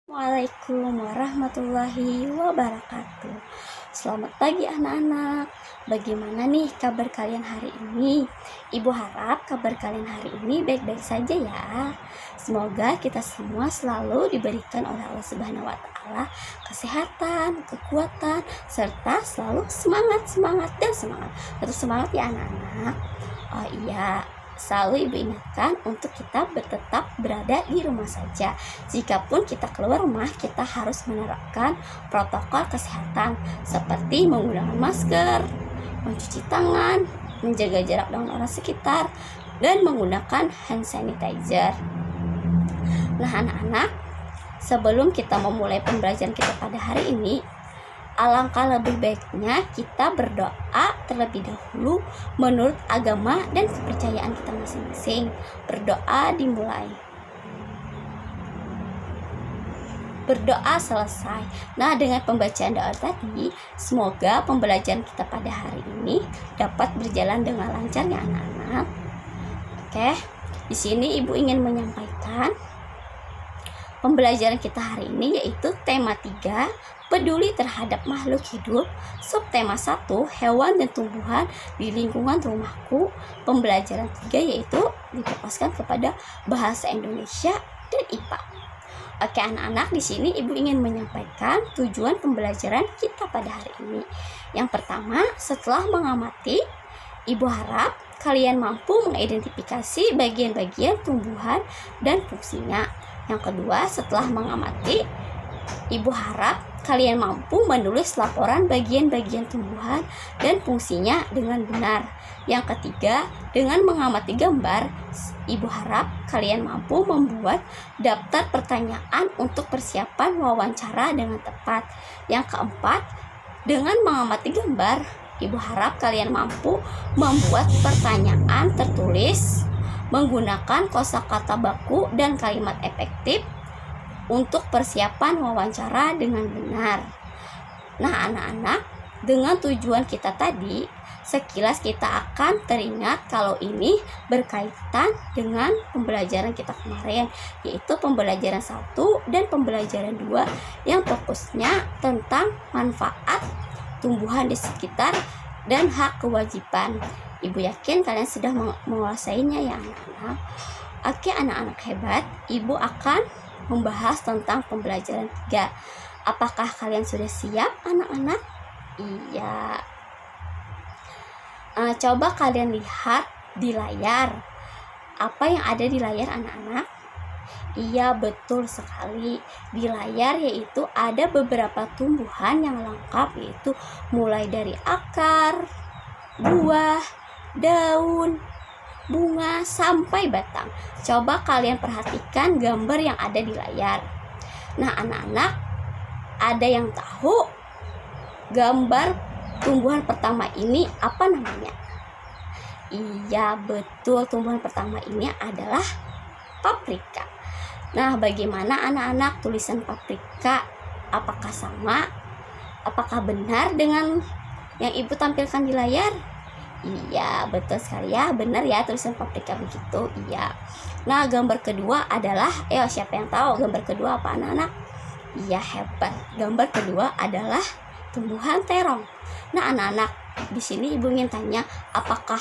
Assalamualaikum warahmatullahi wabarakatuh. Selamat pagi anak-anak. Bagaimana nih kabar kalian hari ini? Ibu harap kabar kalian hari ini baik-baik saja ya. Semoga kita semua selalu diberikan oleh Allah Subhanahu wa taala kesehatan, kekuatan, serta selalu semangat dan semangat. Terus semangat ya anak-anak. Oh iya, selalu ibu ingatkan untuk kita tetap berada di rumah saja. Jikapun kita keluar rumah, kita harus menerapkan protokol kesehatan seperti menggunakan masker, mencuci tangan, menjaga jarak dengan orang sekitar, dan menggunakan hand sanitizer. Nah anak-anak, sebelum kita memulai pembelajaran kita pada hari ini, alangkah lebih baiknya kita berdoa terlebih dahulu menurut agama dan kepercayaan kita masing-masing. Berdoa dimulai. Berdoa selesai. Nah, dengan pembacaan doa tadi, semoga pembelajaran kita pada hari ini dapat berjalan dengan lancar ya anak-anak. Oke, di sini ibu ingin menyampaikan pembelajaran kita hari ini yaitu tema 3, peduli terhadap makhluk hidup. Subtema 1, hewan dan tumbuhan di lingkungan rumahku. Pembelajaran 3 yaitu difokuskan kepada bahasa Indonesia dan IPA. Oke anak-anak, di sini ibu ingin menyampaikan tujuan pembelajaran kita pada hari ini. Yang pertama, setelah mengamati, ibu harap kalian mampu mengidentifikasi bagian-bagian tumbuhan dan fungsinya. Yang kedua, setelah mengamati, ibu harap kalian mampu menulis laporan bagian-bagian tumbuhan dan fungsinya dengan benar. Yang ketiga, dengan mengamati gambar, ibu harap kalian mampu membuat daftar pertanyaan untuk persiapan wawancara dengan tepat. Yang keempat, dengan mengamati gambar, ibu harap kalian mampu membuat pertanyaan tertulis menggunakan kosakata baku dan kalimat efektif untuk persiapan wawancara dengan benar. Nah anak-anak, dengan tujuan kita tadi, sekilas kita akan teringat kalau ini berkaitan dengan pembelajaran kita kemarin, yaitu pembelajaran 1 dan pembelajaran 2 yang fokusnya tentang manfaat tumbuhan di sekitar dan hak kewajiban. Ibu yakin kalian sudah menguasainya ya anak-anak. Oke anak-anak hebat, ibu akan membahas tentang pembelajaran 3. Apakah kalian sudah siap anak-anak? Iya. Coba kalian lihat di layar. Apa yang ada di layar anak-anak? Iya betul sekali. Di layar yaitu ada beberapa tumbuhan yang lengkap, yaitu mulai dari akar, buah, daun, bunga sampai batang. Coba kalian perhatikan gambar yang ada di layar. Nah anak-anak, ada yang tahu gambar tumbuhan pertama ini apa namanya? Iya betul, tumbuhan pertama ini adalah paprika. Nah bagaimana anak-anak tulisan paprika? Apakah sama? Apakah benar dengan yang ibu tampilkan di layar? Iya betul sekali ya, benar ya tulisan paprika begitu. Iya. Nah gambar kedua adalah, siapa yang tahu gambar kedua apa anak-anak? Iya hebat, gambar kedua adalah tumbuhan terong. Nah anak-anak, di sini ibu ingin tanya, apakah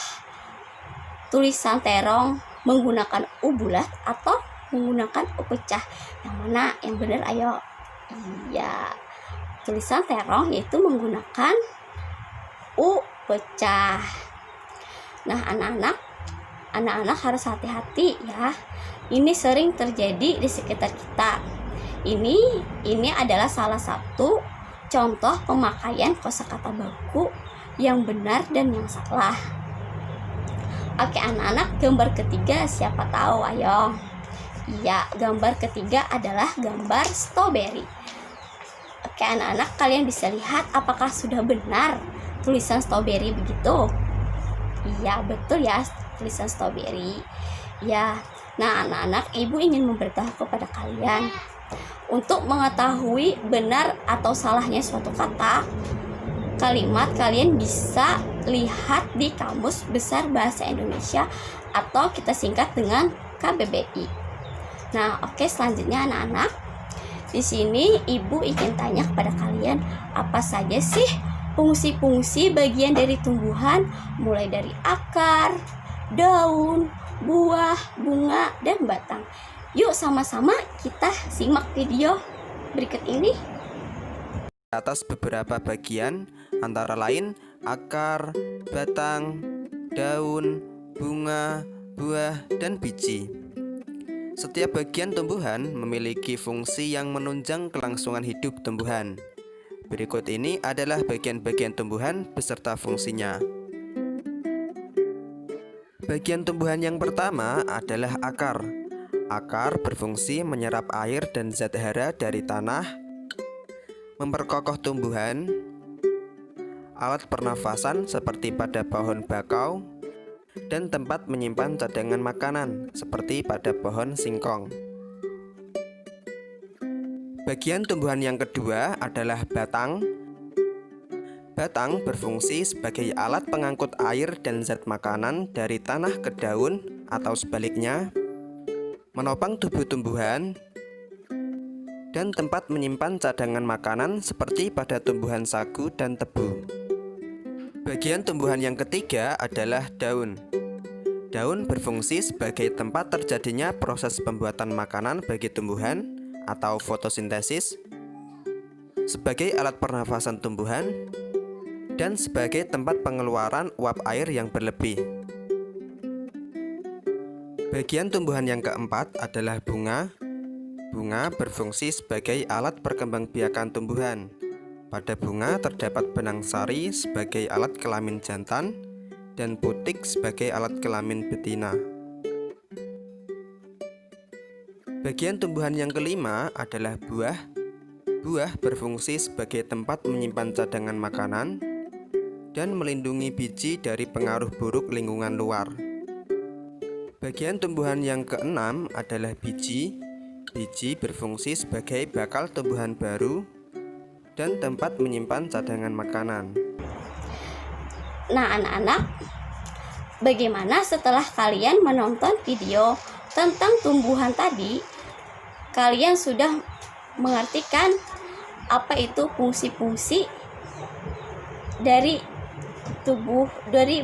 tulisan terong menggunakan U bulat atau menggunakan U pecah? Yang mana yang benar? Ayo. Iya, tulisan terong yaitu menggunakan U pecah. Nah anak-anak harus hati-hati ya. Ini sering terjadi di sekitar kita. Ini adalah salah satu contoh pemakaian kosakata baku yang benar dan yang salah. Oke anak-anak, gambar ketiga siapa tahu? Ayo. Iya, gambar ketiga adalah gambar strawberry. Oke anak-anak, kalian bisa lihat apakah sudah benar tulisan strawberry begitu? Iya betul ya, tulisan strawberry. Ya. Nah anak-anak, ibu ingin memberitahu kepada kalian, untuk mengetahui benar atau salahnya suatu kata, kalimat, kalian bisa lihat di Kamus Besar Bahasa Indonesia atau kita singkat dengan KBBI. Nah, oke, selanjutnya anak-anak, Di sini ibu ingin tanya kepada kalian, apa saja sih fungsi-fungsi bagian dari tumbuhan, mulai dari akar, daun, buah, bunga, dan batang. Yuk sama-sama kita simak video berikut ini. Atas beberapa bagian, antara lain akar, batang, daun, bunga, buah, dan biji. Setiap bagian tumbuhan memiliki fungsi yang menunjang kelangsungan hidup tumbuhan. Berikut ini adalah bagian-bagian tumbuhan beserta fungsinya. Bagian tumbuhan yang pertama adalah akar. Akar berfungsi menyerap air dan zat hara dari tanah, memperkokoh tumbuhan, alat pernafasan seperti pada pohon bakau, dan tempat menyimpan cadangan makanan seperti pada pohon singkong. Bagian tumbuhan yang kedua adalah batang. Batang berfungsi sebagai alat pengangkut air dan zat makanan dari tanah ke daun atau sebaliknya, menopang tubuh tumbuhan, dan tempat menyimpan cadangan makanan seperti pada tumbuhan sagu dan tebu. Bagian tumbuhan yang ketiga adalah daun. Daun berfungsi sebagai tempat terjadinya proses pembuatan makanan bagi tumbuhan atau fotosintesis, sebagai alat pernafasan tumbuhan, dan sebagai tempat pengeluaran uap air yang berlebih. Bagian tumbuhan yang keempat adalah bunga. Bunga berfungsi sebagai alat perkembangbiakan tumbuhan. Pada bunga terdapat benang sari sebagai alat kelamin jantan dan putik sebagai alat kelamin betina. Bagian tumbuhan yang kelima adalah buah. Buah berfungsi sebagai tempat menyimpan cadangan makanan dan melindungi biji dari pengaruh buruk lingkungan luar. Bagian tumbuhan yang keenam adalah biji. Biji berfungsi sebagai bakal tumbuhan baru dan tempat menyimpan cadangan makanan. Nah, anak-anak, bagaimana setelah kalian menonton video tentang tumbuhan tadi? Kalian sudah mengertikan apa itu fungsi-fungsi dari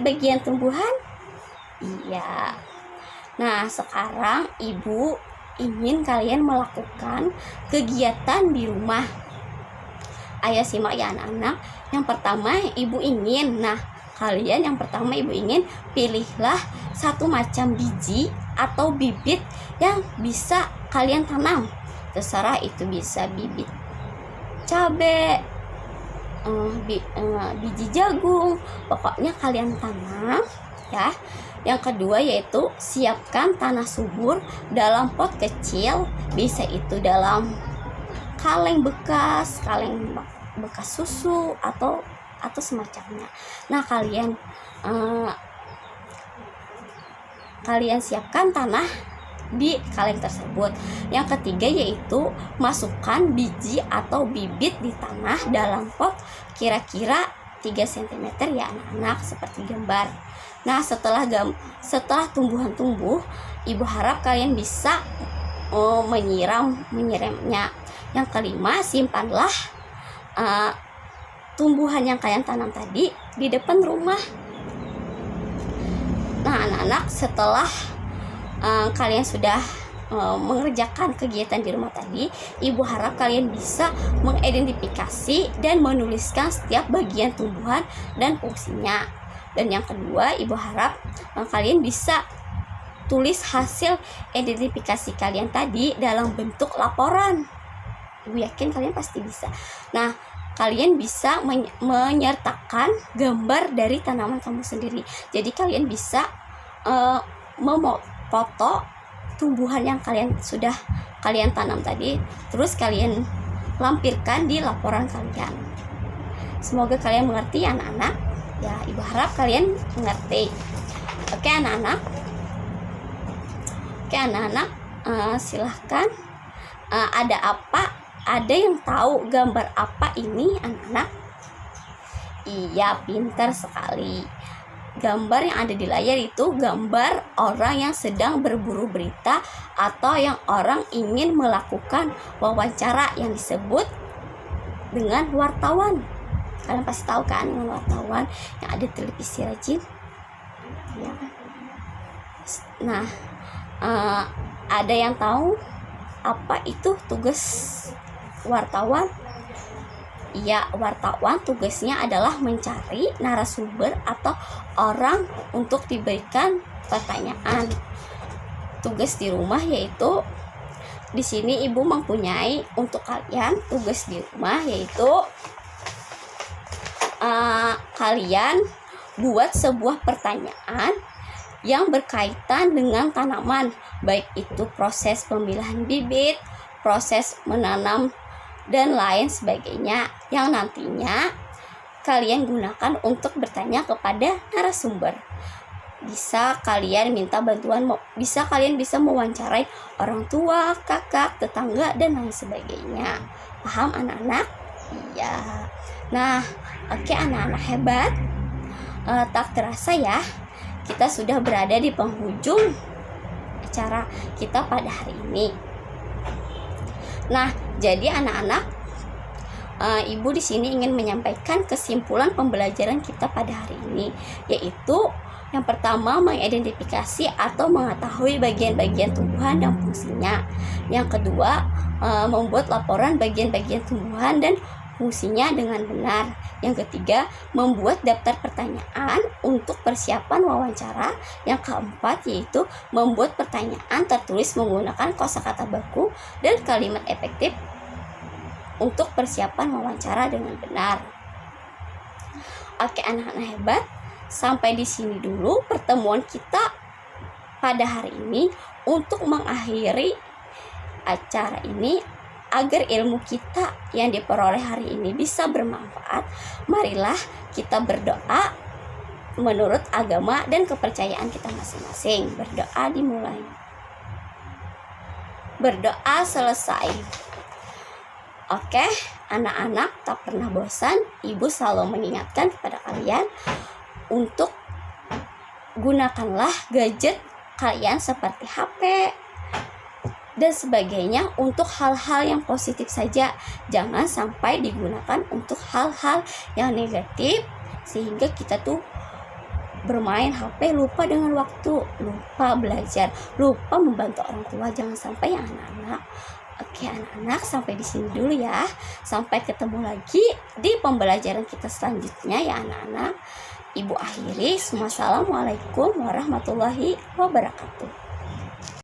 bagian tumbuhan? Iya. Nah, sekarang ibu ingin kalian melakukan kegiatan di rumah. Ayo simak ya anak-anak. Yang pertama ibu ingin, yang pertama ibu ingin pilihlah satu macam biji atau bibit yang bisa kalian tanam. Terserah itu bisa bibit cabai, biji jagung, pokoknya kalian tanam ya. Yang kedua yaitu siapkan tanah subur dalam pot kecil, bisa itu dalam kaleng bekas susu atau semacamnya. Nah, kalian siapkan tanah di kaleng tersebut. Yang ketiga yaitu masukkan biji atau bibit di tanah dalam pot kira-kira 3 cm ya anak-anak, seperti gambar. Nah, setelah tumbuhan tumbuh, ibu harap kalian bisa menyiramnya. Yang kelima, simpanlah tumbuhan yang kalian tanam tadi di depan rumah. Nah, anak-anak, setelah kalian sudah mengerjakan kegiatan di rumah tadi, ibu harap kalian bisa mengidentifikasi dan menuliskan setiap bagian tumbuhan dan fungsinya. Dan yang kedua, ibu harap kalian bisa tulis hasil identifikasi kalian tadi dalam bentuk laporan. Ibu yakin kalian pasti bisa. Nah, kalian bisa menyertakan gambar dari tanaman kamu sendiri. Jadi kalian bisa memfoto tumbuhan yang sudah kalian tanam tadi, terus kalian lampirkan di laporan kalian. Semoga kalian mengerti anak-anak. Ya, ibu harap kalian mengerti. Oke anak-anak, silahkan. Ada apa? Ada yang tahu gambar apa ini anak-anak? Iya, pintar sekali. gambar yang ada di layar itu gambar orang yang sedang berburu berita atau yang orang ingin melakukan wawancara yang disebut dengan wartawan. Kalian pasti tahu kan dengan wartawan yang ada di televisi rajin ya. Nah, ada yang tahu apa itu tugas wartawan? Ya, wartawan tugasnya adalah mencari narasumber atau orang untuk diberikan pertanyaan. Tugas di rumah yaitu di sini ibu mempunyai untuk kalian tugas di rumah yaitu kalian buat sebuah pertanyaan yang berkaitan dengan tanaman, baik itu proses pemilihan bibit, proses menanam dan lain sebagainya yang nantinya kalian gunakan untuk bertanya kepada narasumber. Bisa kalian minta bantuan, bisa kalian bisa mewawancarai orang tua, kakak, tetangga dan lain sebagainya. Paham anak-anak? Iya. Nah, oke anak-anak hebat. Tak terasa ya, kita sudah berada di penghujung acara kita pada hari ini. Nah, jadi anak-anak, ibu di sini ingin menyampaikan kesimpulan pembelajaran kita pada hari ini, yaitu yang pertama mengidentifikasi atau mengetahui bagian-bagian tumbuhan dan fungsinya. Yang kedua, membuat laporan bagian-bagian tumbuhan dan fungsinya dengan benar. Yang ketiga, membuat daftar pertanyaan untuk persiapan wawancara. Yang keempat, yaitu membuat pertanyaan tertulis menggunakan kosakata baku dan kalimat efektif untuk persiapan wawancara dengan benar. Oke anak-anak hebat, sampai di sini dulu pertemuan kita pada hari ini. Untuk mengakhiri acara ini, agar ilmu kita yang diperoleh hari ini bisa bermanfaat, marilah kita berdoa menurut agama dan kepercayaan kita masing-masing. Berdoa dimulai. Berdoa selesai. Oke, anak-anak tak pernah bosan. Ibu selalu mengingatkan kepada kalian untuk gunakanlah gadget kalian seperti HP dan sebagainya untuk hal-hal yang positif saja. Jangan sampai digunakan untuk hal-hal yang negatif sehingga kita tuh bermain HP lupa dengan waktu, lupa belajar, lupa membantu orang tua. Jangan sampai ya anak-anak. Oke anak-anak, sampai di sini dulu ya. Sampai ketemu lagi di pembelajaran kita selanjutnya ya anak-anak. Ibu akhiri, Assalamualaikum warahmatullahi wabarakatuh.